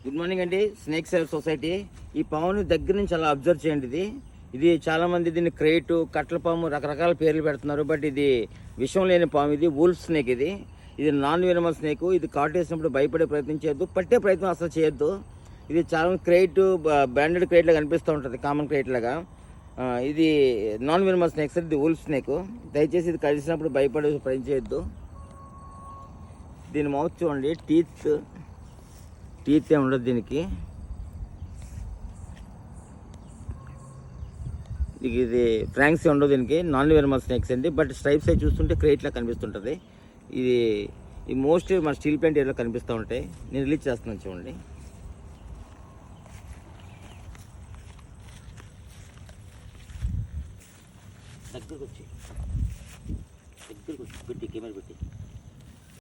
Good morning అండి. Snake save society. ఈ పాముని దగ్గర నుంచి అలా అబ్జర్వ్ చేయండి. ఇది చాలా మంది దీన్ని క్రేటు, కట్ల పాము, రకరకాల పేర్లు పెడుతున్నారు. బట్ ఇది విషం లేని పాము. ఇది వూల్ఫ్ స్నేక్. ఇది నాన్ వెనమల్ స్నేక్. ఇది కాటేసినప్పుడు భయపడే ప్రయత్నం చేయొద్దు, పట్టే ప్రయత్నం అసలు చేయొద్దు. ఇది చాలా క్రేట్, బ్రాండెడ్ క్రేట్ లాగా అనిపిస్తూ ఉంటుంది, కామన్ క్రేట్ లాగా. ఇది నాన్ వెనమల్ స్నేక్ సార్. ఇది వూల్ఫ్ స్నేక్. దయచేసి ఇది కలిసినప్పుడు భయపడే ప్రయత్నం చేయొద్దు. దీని మౌత్ చూడండి, టీత్ ఏమి ఉండదు దీనికి. ఇది ఫ్రాంక్స్ ఉండదు దీనికి. నాన్ వెనమల్ స్నేక్స్ అండి. బట్ స్ట్రైప్స్ అయి చూస్తుంటే క్రేట్లా కనిపిస్తుంటుంది. ఇది మోస్ట్లీ మన స్టీల్ ప్లాంట్ ఏరియాలో కనిపిస్తూ ఉంటాయి. నేను రిలీజ్ చేస్తున్నాను చూడండి. దగ్గరకు వచ్చి పెట్టి కెమెరా పెట్టి